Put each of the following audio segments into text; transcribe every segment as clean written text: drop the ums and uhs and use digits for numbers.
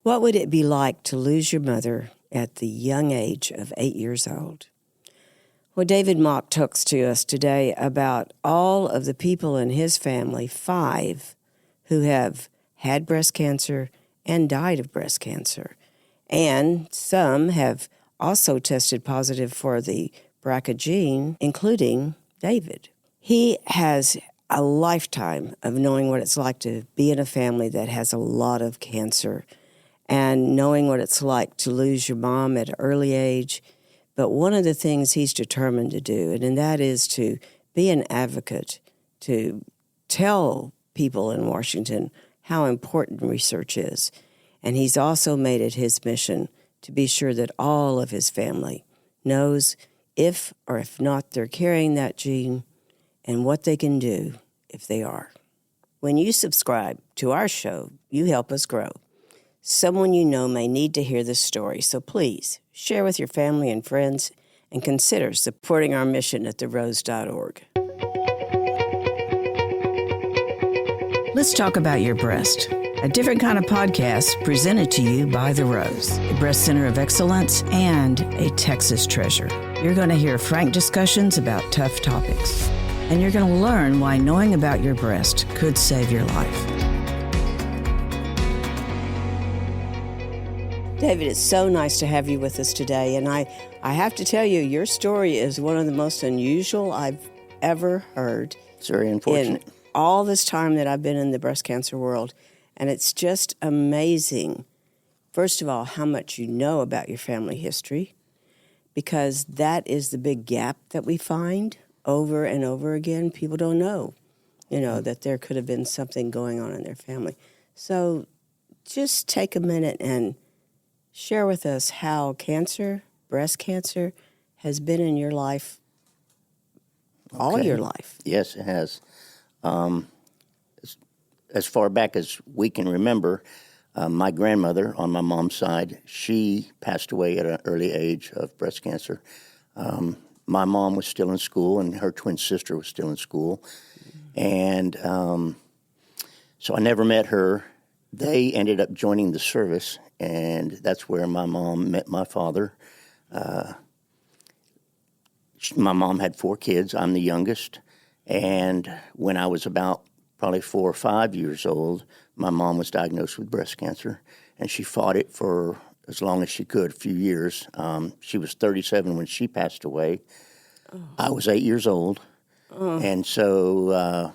What would it be like to lose your mother at the young age of 8 years old? Well, David Mauk talks to us today about all of the people in his family, 5, who have had breast cancer and died of breast cancer. And some have also tested positive for the BRCA gene, including David. He has a lifetime of knowing what it's like to be in a family that has a lot of cancer and knowing what it's like to lose your mom at an early age. But one of the things he's determined to do, and that is to be an advocate, to tell people in Washington how important research is. And he's also made it his mission to be sure that all of his family knows if or if not they're carrying that gene and what they can do if they are. When you subscribe to our show, you help us grow. Someone you know may need to hear this story, so please share with your family and friends and consider supporting our mission at therose.org. Let's talk about your breast. A different kind of podcast presented to you by The Rose, a breast center of excellence and a Texas treasure. You're going to hear frank discussions about tough topics, and you're going to learn why knowing about your breast could save your life. David, it's so nice to have you with us today, and I have to tell you, your story is one of the most unusual I've ever heard. It's very unfortunate. In all this time that I've been in the breast cancer world, and it's just amazing, first of all, how much you know about your family history, because that is the big gap that we find over and over again. People don't know, that there could have been something going on in their family. So just take a minute and share with us how cancer, breast cancer, has been in your life, all your life. Yes, it has. As far back as we can remember, my grandmother on my mom's side, she passed away at an early age of breast cancer. My mom was still in school, and her twin sister was still in school. And so I never met her. They ended up joining the service, and that's where my mom met my father. My mom had 4 kids. I'm the youngest. And when I was about probably 4 or 5 years old, my mom was diagnosed with breast cancer, and she fought it for as long as she could, a few years. She was 37 when she passed away. Oh. I was 8 years old, and so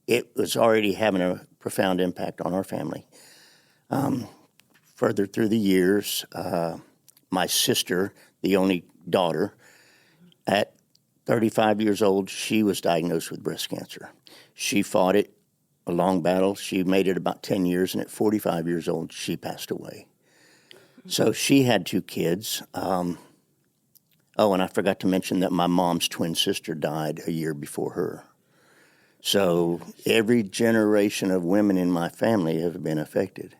it was already having a profound impact on our family. Further through the years, my sister, the only daughter, at 35 years old, she was diagnosed with breast cancer. She fought it, a long battle. She made it about 10 years, and at 45 years old, she passed away. So she had 2 kids. And I forgot to mention that my mom's twin sister died a year before her. So every generation of women in my family have been affected.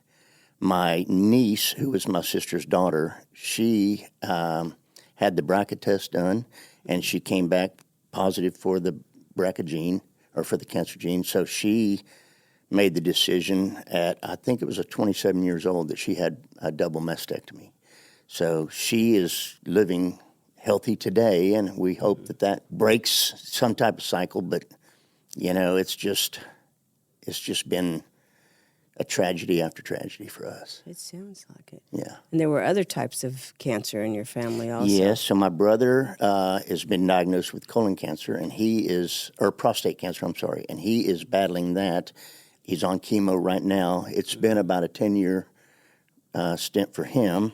My niece, who was my sister's daughter, she had the BRCA test done, and she came back positive for the BRCA gene, or for the cancer gene. So she made the decision at, I think it was 27 years old, that she had a double mastectomy. So she is living healthy today, and we hope that that breaks some type of cycle. But, it's just been a tragedy after tragedy for us. It sounds like it. Yeah. And there were other types of cancer in your family also. Yes. So my brother has been diagnosed with colon cancer, or prostate cancer, and he is battling that. He's on chemo right now. It's been about a 10-year stint for him.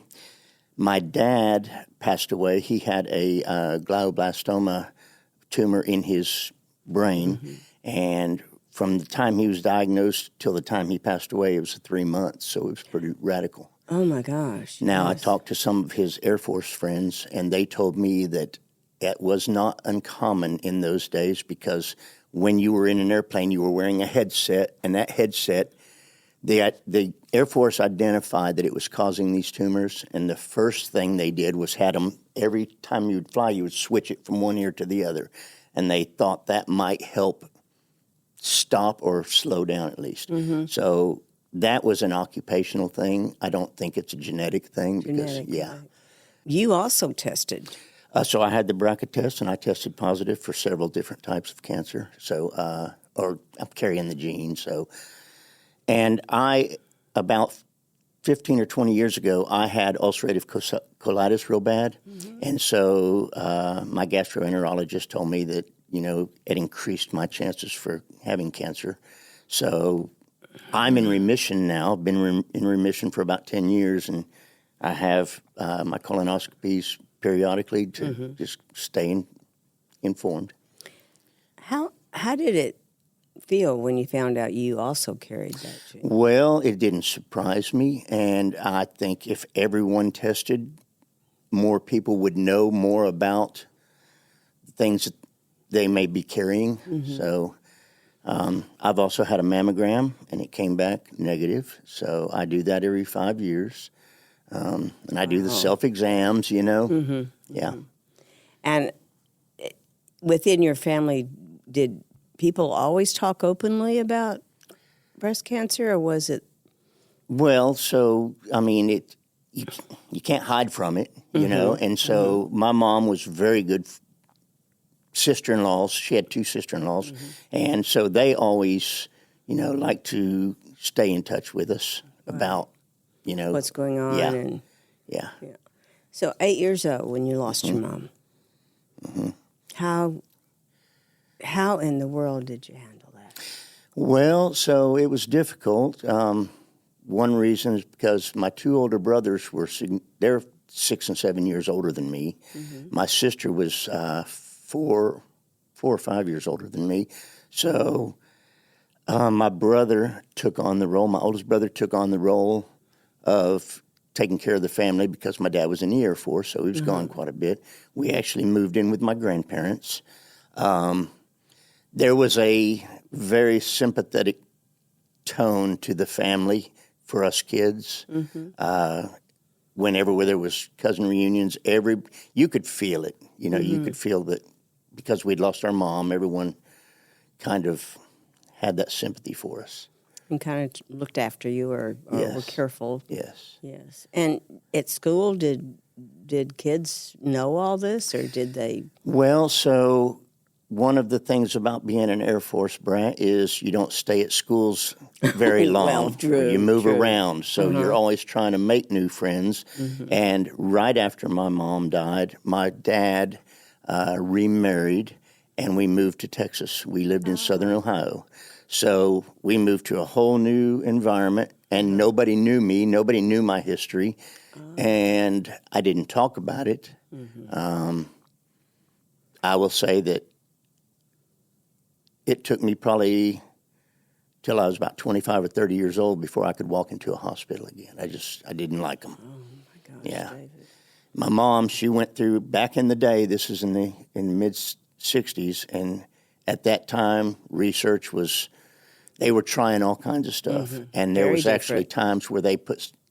My dad passed away. He had a glioblastoma tumor in his brain, and from the time he was diagnosed till the time he passed away, it was 3 months, so it was pretty radical. Oh, my gosh. Now, yes. I talked to some of his Air Force friends, and they told me that it was not uncommon in those days, because when you were in an airplane, you were wearing a headset, and that headset, the Air Force identified that it was causing these tumors, and the first thing they did was had them, every time you would fly, you would switch it from one ear to the other, and they thought that might help stop or slow down at least. So that was an occupational thing. I don't think it's a genetic thing. Genetic, because, right. You also tested. So I had the BRCA test, and I tested positive for several different types of cancer. So, or I'm carrying the gene. So, and about 15 or 20 years ago, I had ulcerative colitis real bad. Mm-hmm. And so my gastroenterologist told me that, it increased my chances for having cancer. So I'm in remission now. I've been in remission for about 10 years, and I have my colonoscopies periodically to just stay informed. How did it feel when you found out you also carried that gene? Well, it didn't surprise me, and I think if everyone tested, more people would know more about things that they may be carrying. Mm-hmm. So I've also had a mammogram, and it came back negative. So I do that every 5 years, and I do the self-exams, Mm-hmm. Yeah. Mm-hmm. And within your family, did people always talk openly about breast cancer, or was it? Well, so, you can't hide from it, and so my mom was very good sister-in-laws. She had 2 sister-in-laws, and so they always, like to stay in touch with us about, What's going on. Yeah. And, yeah. So 8 years old when you lost your mom. Mm-hmm. How in the world did you handle that? Well, so it was difficult. One reason is because my 2 older brothers they're 6 and 7 years older than me. Mm-hmm. My sister was 4 or 5 years older than me. So my brother took on the role. My oldest brother took on the role of taking care of the family because my dad was in the Air Force, so he was gone quite a bit. We actually moved in with my grandparents. There was a very sympathetic tone to the family for us kids. Mm-hmm. Whenever there was cousin reunions, you could feel it. You could feel that because we'd lost our mom, everyone kind of had that sympathy for us. And kind of looked after you or were careful. Yes. Yes. And at school, did kids know all this, or did they? Well, so one of the things about being an Air Force brat is you don't stay at schools very long. Well, true, you move true. around, so you're always trying to make new friends. Mm-hmm. And right after my mom died, my dad remarried, and we moved to Texas. We lived in Southern Ohio. So we moved to a whole new environment, and nobody knew me. Nobody knew my history, and I didn't talk about it. Mm-hmm. I will say that it took me probably till I was about 25 or 30 years old before I could walk into a hospital again. I didn't like them. Oh, my gosh, yeah. David. My mom, she went through, back in the day, this is in the mid-'60s, and at that time, research was, they were trying all kinds of stuff. Mm-hmm. And there was actually times where they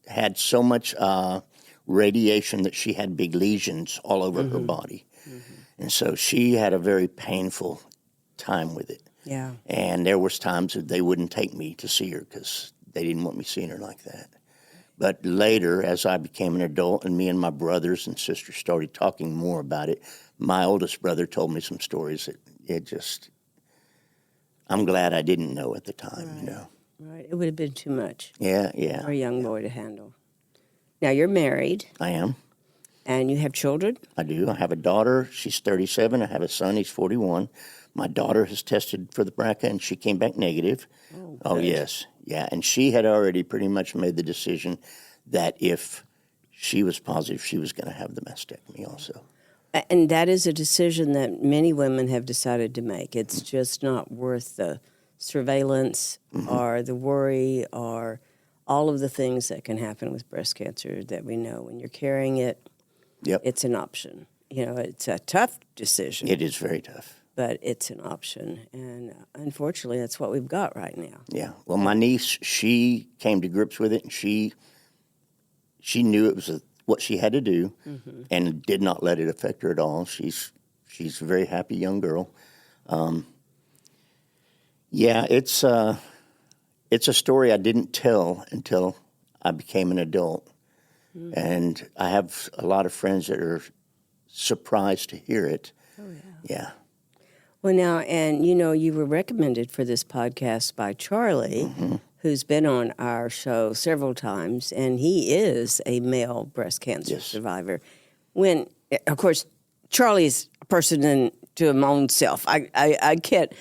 had so much radiation that she had big lesions all over her body. Mm-hmm. And so she had a very painful time with it. Yeah. And there was times that they wouldn't take me to see her because they didn't want me seeing her like that. But later, as I became an adult and me and my brothers and sisters started talking more about it, my oldest brother told me some stories that I'm glad I didn't know at the time, Right. It would have been too much. Yeah. For a young boy to handle. Now, you're married. I am. And you have children? I do. I have a daughter. She's 37. I have a son. He's 41. My daughter has tested for the BRCA, and she came back negative. Oh, yes. Yeah, and she had already pretty much made the decision that if she was positive, she was going to have the mastectomy also. And that is a decision that many women have decided to make. It's just not worth the surveillance or the worry or all of the things that can happen with breast cancer that we know. When you're carrying it, it's an option. It's a tough decision. It is very tough. But it's an option, and unfortunately, that's what we've got right now. Yeah. Well, my niece, she came to grips with it, and she knew it was what she had to do, and did not let it affect her at all. She's a very happy young girl. It's it's a story I didn't tell until I became an adult. And I have a lot of friends that are surprised to hear it. Oh, yeah. Yeah. Well, now, and you were recommended for this podcast by Charlie, who's been on our show several times, and he is a male breast cancer survivor. When, of course, Charlie's a person to his own self. I can't,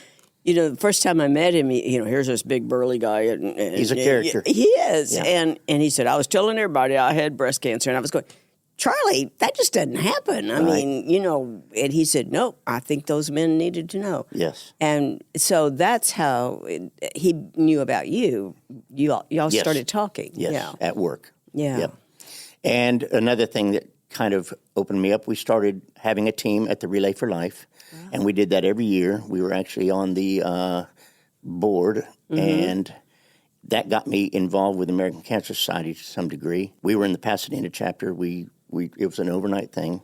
the first time I met him, here's this big burly guy. And He's a character. He is. Yeah. And he said, I was telling everybody I had breast cancer, and I was going, Charlie, that just doesn't happen. I mean, and he said, no, I think those men needed to know. Yes. And so that's how he knew about you. Y'all started talking. Yes, Yeah. at work. Yeah. Yep. And another thing that kind of opened me up, we started having a team at the Relay for Life, and we did that every year. We were actually on the board, and that got me involved with the American Cancer Society to some degree. We were in the Pasadena chapter. It was an overnight thing,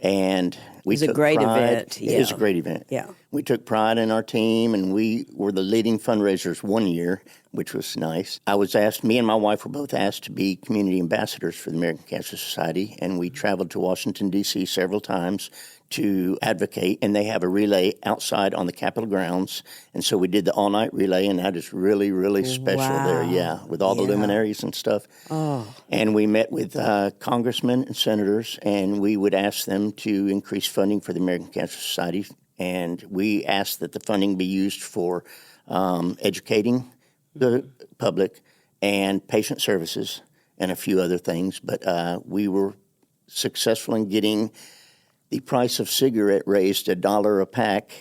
and we took pride. It was a great event. It was a great event. Yeah. We took pride in our team, and we were the leading fundraisers one year, which was nice. Me and my wife were both asked to be community ambassadors for the American Cancer Society, and we traveled to Washington, D.C. several times to advocate, and they have a relay outside on the Capitol grounds. And so we did the all-night relay, and that is really, really special there, with all the luminaries and stuff. Oh. And we met with congressmen and senators, and we would ask them to increase funding for the American Cancer Society. And we asked that the funding be used for educating the public and patient services and a few other things. But we were successful in getting the price of cigarette raised $1 a pack.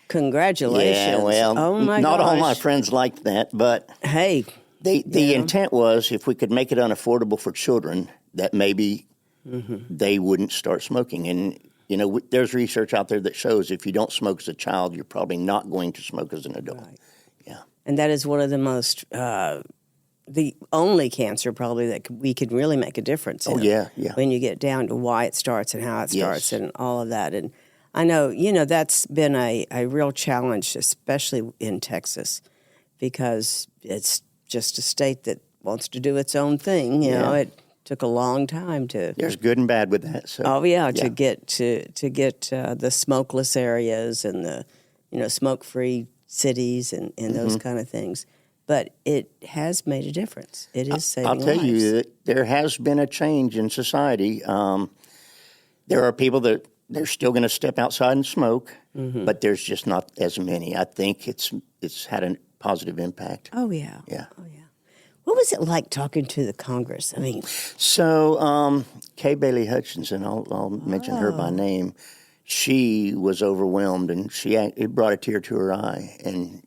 Congratulations. Yeah, well, not all my friends liked that, but hey, the intent was if we could make it unaffordable for children, that maybe they wouldn't start smoking. And, there's research out there that shows if you don't smoke as a child, you're probably not going to smoke as an adult. Right. Yeah. And that is one of the most, the only cancer probably that we could really make a difference in. Oh, yeah. When you get down to why it starts and how it starts and all of that. And I know, that's been a real challenge, especially in Texas, because it's just a state that wants to do its own thing. You know, it took a long time to. There's good and bad with that. So. To get the smokeless areas and the smoke-free cities and those kind of things. But it has made a difference. It is saving lives. I'll tell you that there has been a change in society. There are people that they're still going to step outside and smoke, but there's just not as many. I think it's had a positive impact. Oh, yeah. Yeah. Oh, yeah. What was it like talking to the Congress? I mean, so Kay Bailey Hutchinson, I'll mention her by name. She was overwhelmed, and it brought a tear to her eye. And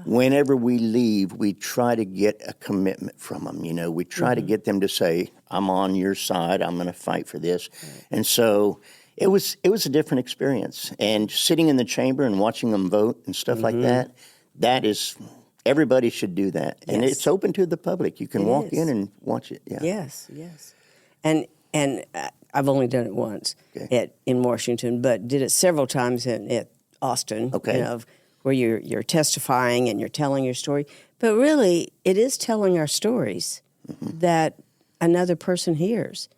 whenever we leave, we try to get a commitment from them. We try to get them to say, "I'm on your side. I'm going to fight for this." Right. And so it was a different experience. And sitting in the chamber and watching them vote and stuff like that, that is. Everybody should do that, and it's open to the public. You can walk in and watch it. Yeah. Yes. And I've only done it once in Washington, but did it several times at Austin. Okay. Where you're testifying and you're telling your story. But really, it is telling our stories that another person hears,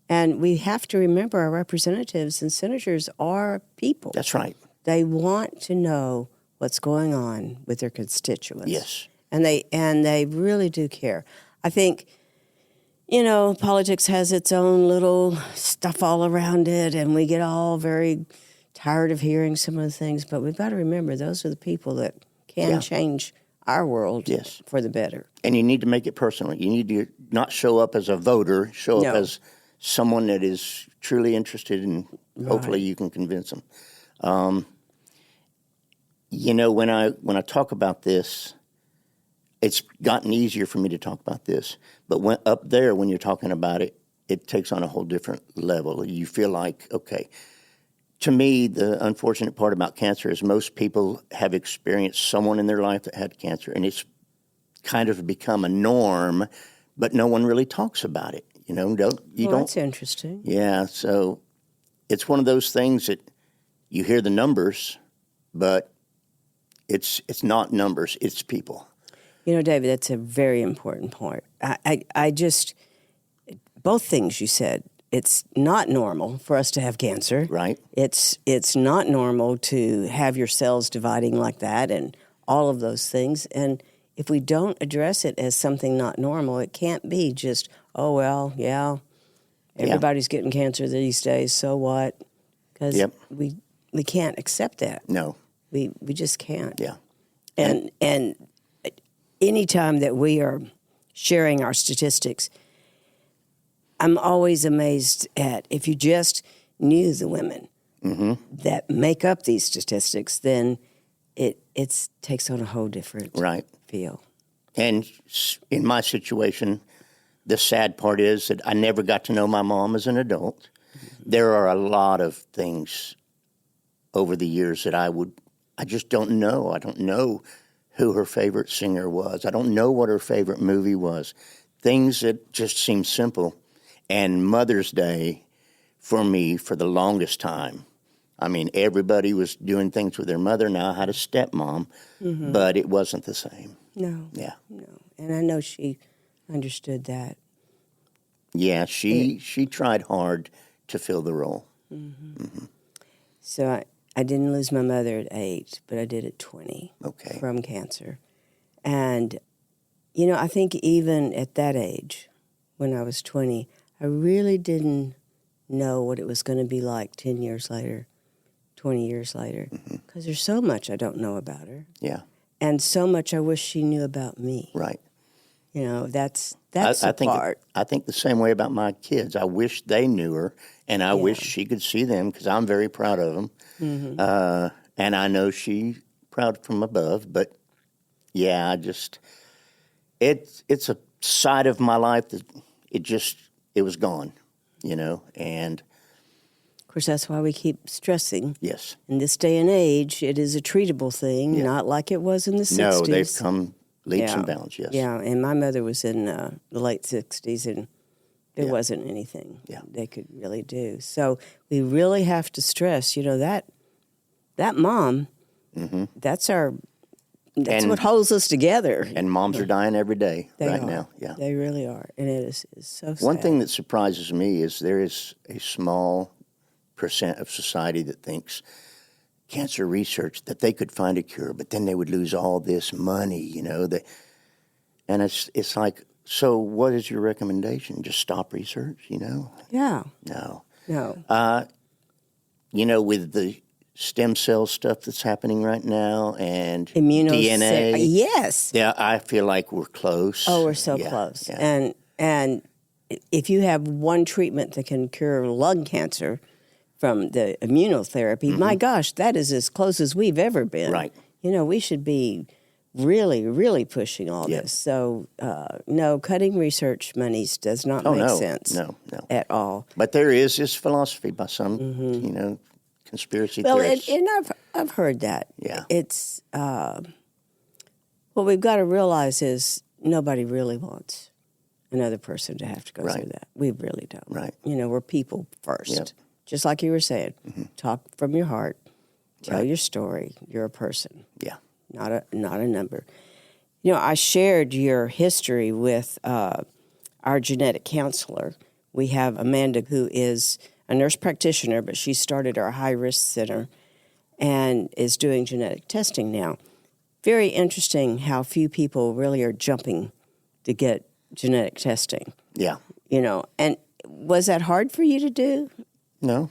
and we have to remember our representatives and senators are people. That's right. They want to know what's going on with their constituents. Yes. And they really do care. I think, politics has its own little stuff all around it, and we get all very tired of hearing some of the things, but we've got to remember those are the people that can change our world for the better. And you need to make it personal. You need to not show up as a voter, show up as someone that is truly interested, and hopefully you can convince them. When I talk about this, it's gotten easier for me to talk about this. But when you're talking about it, it takes on a whole different level. You feel like, okay. To me, the unfortunate part about cancer is most people have experienced someone in their life that had cancer, and it's kind of become a norm, but no one really talks about it. That's interesting. Yeah, so it's one of those things that you hear the numbers, but it's not numbers, it's people. You know, David, that's a very important point. I just, both things you said, it's not normal for us to have cancer. Right. It's not normal to have your cells dividing like that and all of those things. And if we don't address it as something not normal, it can't be just, oh, well, yeah, everybody's getting cancer these days, so what? Because we can't accept that. No. We just can't. Yeah. And any time that we are sharing our statistics, I'm always amazed at, if you just knew the women that make up these statistics, then it takes on a whole different feel. And in my situation, the sad part is that I never got to know my mom as an adult. There are a lot of things over the years that I just don't know. I don't know who her favorite singer was. I don't know what her favorite movie was. Things that just seem simple. And Mother's Day, for me, for the longest time, I mean, everybody was doing things with their mother. Now I had a stepmom, but it wasn't the same. No. Yeah. No. And I know she understood that. Yeah, she tried hard to fill the role. So I didn't lose my mother at 8, but I did at 20 from cancer. And, you know, I think even at that age, when I was 20, I really didn't know what it was going to be like 10 years later, 20 years later, because there's so much I don't know about her. Yeah. And so much I wish she knew about me. Right. You know, that's the part. I think the same way about my kids. I wish they knew her, and I wish she could see them, because I'm very proud of them. And I know she's proud from above. But, yeah, it's a side of my life that it was gone, you know, and... Of course, that's why we keep stressing. Yes. In this day and age, it is a treatable thing, not like it was in the 60s. No, they've come leaps and bounds, yes. Yeah, and my mother was in the late 60s, and there wasn't anything they could really do. So we really have to stress, you know, that mom, that's what holds us together. And moms are dying every day now. Yeah, they really are, and it is so sad. One thing that surprises me is there is a small percent of society that thinks cancer research, that they could find a cure, but then they would lose all this money, you know. And it's like, so what is your recommendation? Just stop research, you know? Yeah. No. No. With the stem cell stuff that's happening right now and DNA. Yes. Yeah, I feel like we're close. Oh, we're so close. Yeah. And if you have one treatment that can cure lung cancer from the immunotherapy, my gosh, that is as close as we've ever been. Right. You know, we should be really, really pushing all this. So, no, cutting research monies does not make sense. No. At all. But there is this philosophy by some, you know, conspiracy theorists. And I've heard that. Yeah. It's, what we've got to realize is nobody really wants another person to have to go through that. We really don't. Right. You know, we're people first. Yep. Just like you were saying, talk from your heart, tell your story. You're a person. Yeah. Not a number. You know, I shared your history with our genetic counselor. We have Amanda, who is a nurse practitioner, but she started our high-risk center and is doing genetic testing now. Very interesting how few people really are jumping to get genetic testing. Yeah. You know, and was that hard for you to do? No.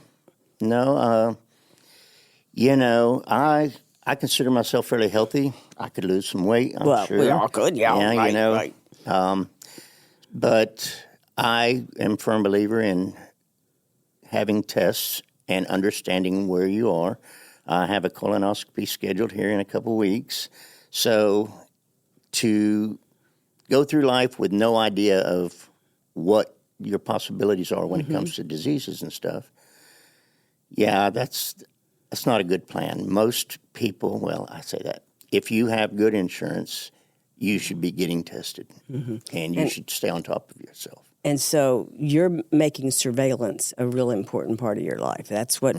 You know, I consider myself fairly healthy. I could lose some weight, I'm sure. We all could, right, you know. Right. But I am a firm believer in having tests and understanding where you are. I have a colonoscopy scheduled here in a couple of weeks. So to go through life with no idea of what your possibilities are when it comes to diseases and stuff, that's not a good plan. Most people, well, I say that, if you have good insurance, you should be getting tested, and you should stay on top of yourself. And so you're making surveillance a real important part of your life. That's what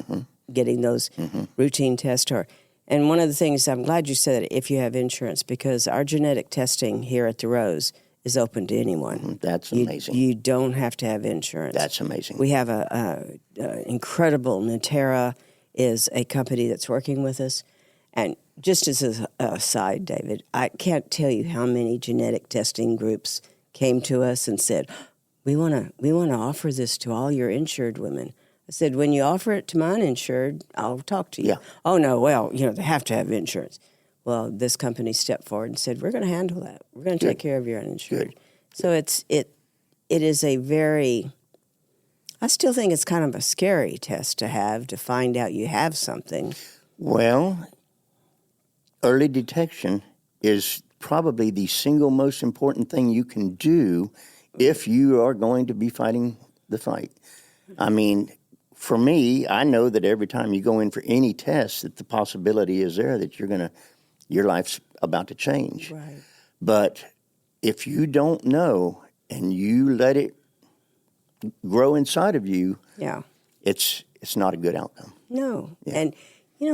getting those routine tests are. And one of the things, I'm glad you said it, if you have insurance, because our genetic testing here at the Rose is open to anyone. That's amazing. You don't have to have insurance. That's amazing. We have a incredible, Natera is a company that's working with us. And just as an aside, David, I can't tell you how many genetic testing groups came to us and said, we want to offer this to all your insured women. I said, when you offer it to my uninsured, I'll talk to you. Yeah. Oh, no, well, they have to have insurance. Well, this company stepped forward and said, we're going to handle that. We're going to take care of your uninsured. Good. So it is a very, I still think it's kind of a scary test to have, to find out you have something. Well, early detection is probably the single most important thing you can do if you are going to be fighting the fight. I mean, for me, I know that every time you go in for any test, that the possibility is there that your life's about to change. Right. But if you don't know and you let it grow inside of you, Yeah. it's not a good outcome. No. Yeah. And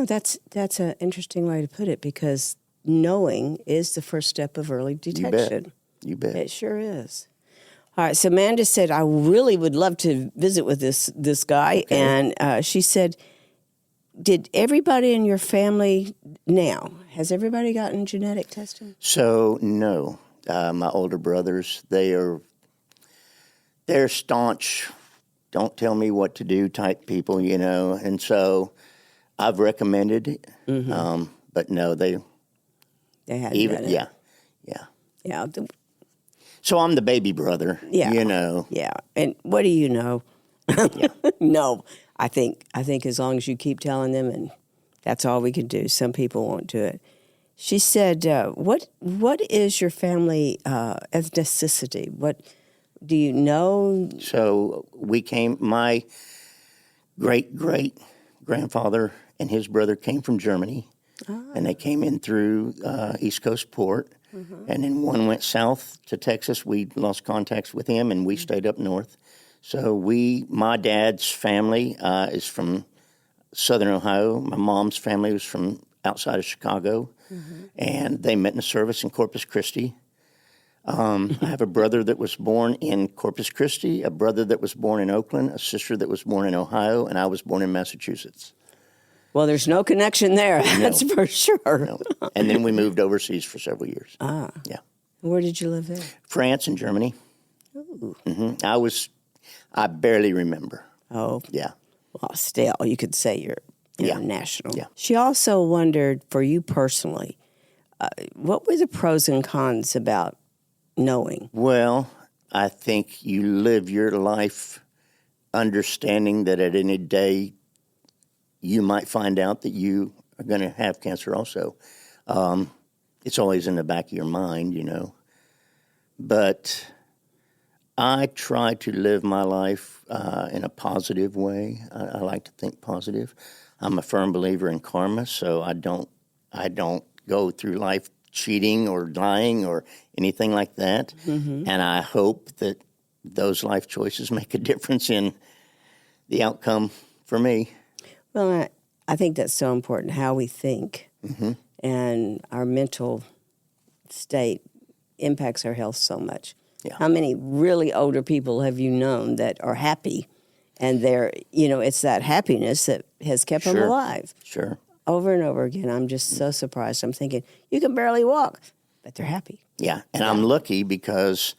that's an interesting way to put it, because knowing is the first step of early detection. You bet. It sure is. All right, so Amanda said, I really would love to visit with this guy. Okay. And she said, did everybody in your family now, has everybody gotten genetic testing? So, no. My older brothers, they're staunch, don't tell me what to do type people, and so I've recommended it, but no, they hadn't done it. Yeah. Yeah. So I'm the baby brother, Yeah. Yeah. And what do you know? Yeah. No, I think as long as you keep telling them, and that's all we can do. Some people won't do it. She said, what is your family ethnicity? What do you know? So my great-great-grandfather and his brother came from Germany, and they came in through East Coast Port, and then one went south to Texas. We lost contacts with him, and we stayed up north. So my dad's family is from Southern Ohio. My mom's family was from outside of Chicago, and they met in a service in Corpus Christi. I have a brother that was born in Corpus Christi, a brother that was born in Oakland, a sister that was born in Ohio, and I was born in Massachusetts. Well, there's no connection there, that's for sure. No. And then we moved overseas for several years. Ah. Yeah. Where did you live there? France and Germany. Ooh. I barely remember. Oh. Yeah. Well, still, you could say you're international. Yeah. She also wondered, for you personally, what were the pros and cons about knowing? Well, I think you live your life understanding that at any day you might find out that you are going to have cancer also. It's always in the back of your mind, But I try to live my life in a positive way. I like to think positive. I'm a firm believer in karma, so I don't go through life cheating or lying or anything like that. And I hope that those life choices make a difference in the outcome for me. Well, I think that's so important, how we think, and our mental state impacts our health so much. Yeah. How many really older people have you known that are happy, and it's that happiness that has kept them alive? Sure. Over and over again. I'm just so surprised. I'm thinking, you can barely walk, but they're happy. Yeah, and I'm lucky because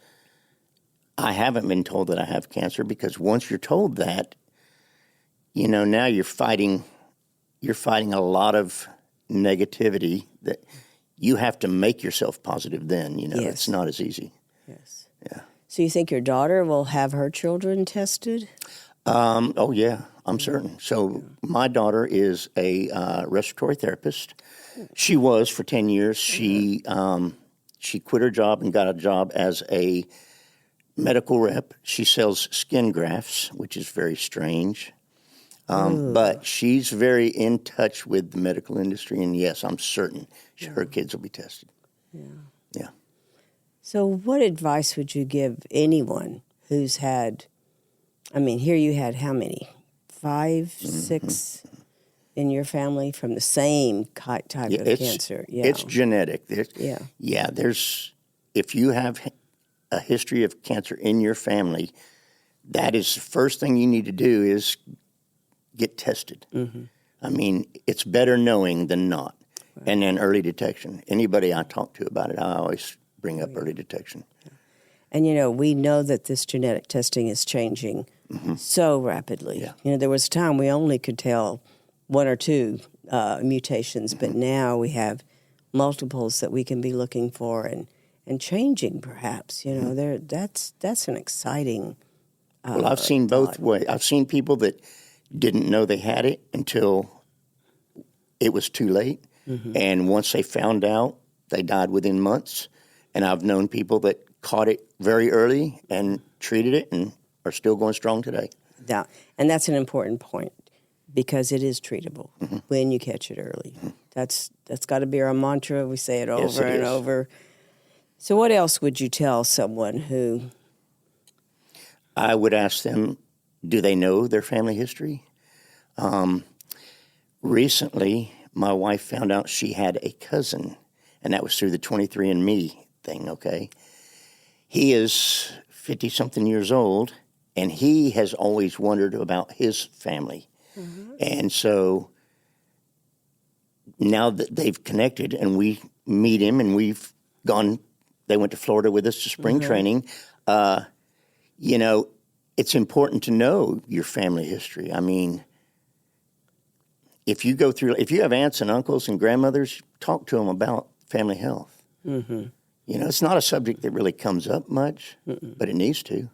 I haven't been told that I have cancer, because once you're told that, now you're fighting a lot of negativity that you have to make yourself positive then, Yes. It's not as easy. Yes. Yeah. So you think your daughter will have her children tested? Oh, yeah, I'm certain. So my daughter is a respiratory therapist. She was for 10 years. She quit her job and got a job as a medical rep. She sells skin grafts, which is very strange. But she's very in touch with the medical industry, and yes, I'm certain her kids will be tested. Yeah. So what advice would you give anyone who's had, here you had how many? 5, 6 in your family from the same type of cancer? Yeah. It's genetic. Yeah. If you have a history of cancer in your family, that is the first thing you need to do is get tested. Mm-hmm. I mean, it's better knowing than not. Right. And then early detection. Anybody I talk to about it, I always bring up early detection. And, we know that this genetic testing is changing so rapidly. Yeah. There was a time we only could tell one or two mutations, but now we have multiples that we can be looking for and changing, perhaps. That's an exciting. Well, I've seen both ways. I've seen people that didn't know they had it until it was too late, and once they found out, they died within months. And I've known people that caught it very early and treated it and are still going strong today. Yeah, and that's an important point because it is treatable when you catch it early. That's got to be our mantra. We say it over and over. So what else would you tell someone who... I would ask them, do they know their family history? Recently, my wife found out she had a cousin, and that was through the 23andMe thing, okay? He is 50-something years old, and he has always wondered about his family. And so now that they've connected and we meet him and we've gone, they went to Florida with us to spring training, it's important to know your family history. I mean, if you have aunts and uncles and grandmothers, talk to them about family health. It's not a subject that really comes up much, but it needs to.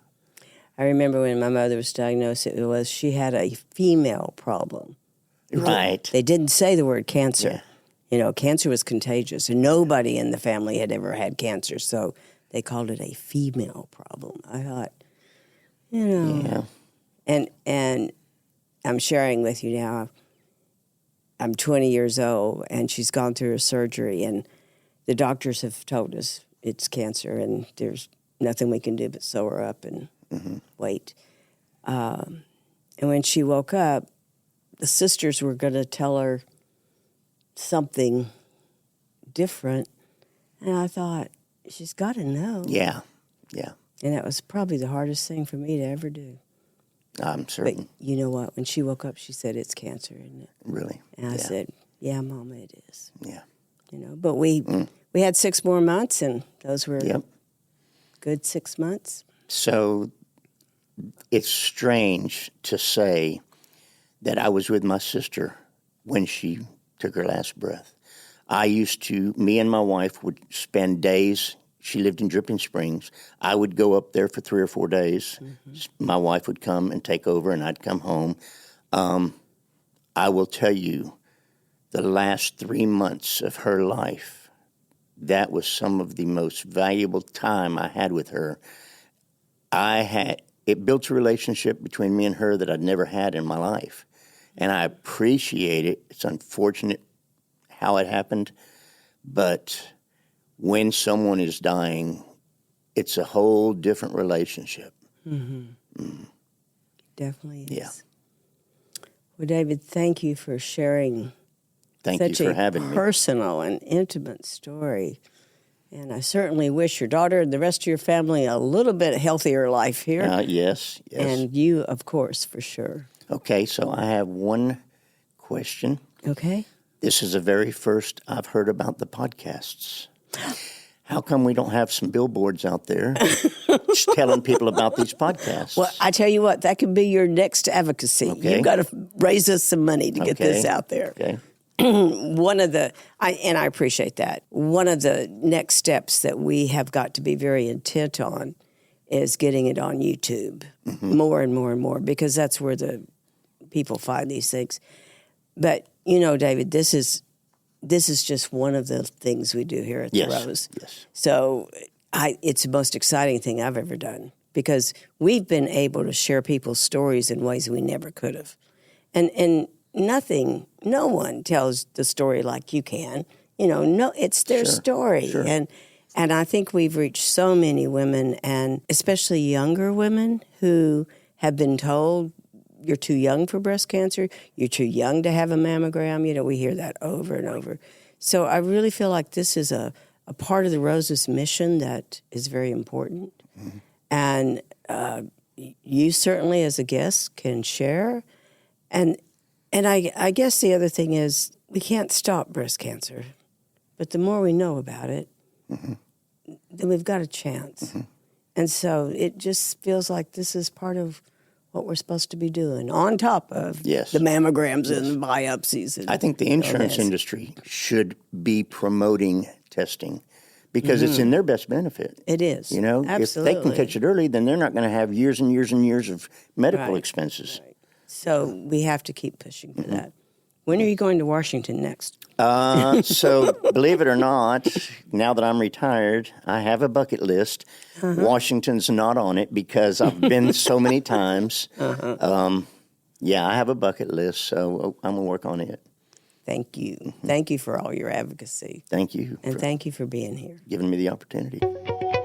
I remember when my mother was diagnosed, she had a female problem. Right. They didn't say the word cancer. Yeah. Cancer was contagious, and nobody in the family had ever had cancer, so they called it a female problem. I thought, Yeah. And I'm sharing with you now, I'm 20 years old, and she's gone through a surgery, and the doctors have told us it's cancer, and there's nothing we can do but sew her up and wait. And when she woke up, the sisters were going to tell her something different, and I thought, she's got to know. Yeah. And that was probably the hardest thing for me to ever do. I'm certain. But you know what? When she woke up, she said, it's cancer, isn't it? Really? And I said, yeah, Mama, it is. Yeah. But we had 6 more months, and those were good 6 months. So it's strange to say that I was with my sister when she took her last breath. Me and my wife would spend days. She lived in Dripping Springs. I would go up there for 3 or 4 days. My wife would come and take over, and I'd come home. I will tell you, the last 3 months of her life, that was some of the most valuable time I had with her. It built a relationship between me and her that I'd never had in my life. And I appreciate it. It's unfortunate how it happened, but when someone is dying, it's a whole different relationship. Definitely is. Yeah. Well, David, thank you for sharing Thank you for having me. Personal and intimate story. And I certainly wish your daughter and the rest of your family a little bit healthier life here. Yes. And you, of course, for sure. Okay, so I have one question. Okay. This is the very first I've heard about the podcasts. How come we don't have some billboards out there just telling people about these podcasts? Well, I tell you what, that could be your next advocacy. Okay. You've got to raise us some money to get this out there. Okay. I appreciate that. One of the next steps that we have got to be very intent on is getting it on YouTube more and more and more, because that's where the people find these things. But, David, this is just one of the things we do here at The Rose. Yes. So it's the most exciting thing I've ever done, because we've been able to share people's stories in ways we never could have. And no one tells the story like you can. It's their story. Sure. And I think we've reached so many women, and especially younger women, who have been told you're too young for breast cancer. You're too young to have a mammogram. You know, we hear that over and over. So I really feel like this is a part of the Rose's mission that is very important. Mm-hmm. And you certainly, as a guest, can share. And I guess the other thing is we can't stop breast cancer. But the more we know about it, mm-hmm. then we've got a chance. Mm-hmm. And so it just feels like this is part of what we're supposed to be doing, on top of the mammograms and the biopsies. And I think the insurance industry should be promoting testing because it's in their best benefit. It is. You know, absolutely. If they can catch it early, then they're not going to have years and years and years of medical expenses. Right. So we have to keep pushing for that. When are you going to Washington next? So believe it or not, now that I'm retired, I have a bucket list. Uh-huh. Washington's not on it because I've been so many times. Uh-huh. I have a bucket list, so I'm going to work on it. Thank you. Mm-hmm. Thank you for all your advocacy. Thank you. And thank you for being here. Giving me the opportunity.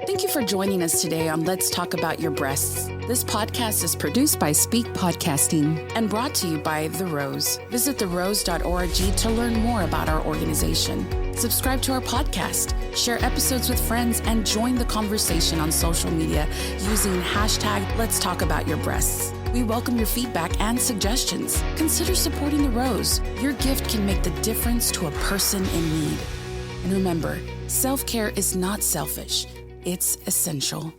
Thank you for joining us today on Let's Talk About Your Breasts. This podcast is produced by Speak Podcasting and brought to you by The Rose. Visit therose.org to learn more about our organization. Subscribe to our podcast, share episodes with friends, and join the conversation on social media using hashtag Let's Talk About Your Breasts. We welcome your feedback and suggestions. Consider supporting The Rose. Your gift can make the difference to a person in need. And remember, self-care is not selfish. It's essential.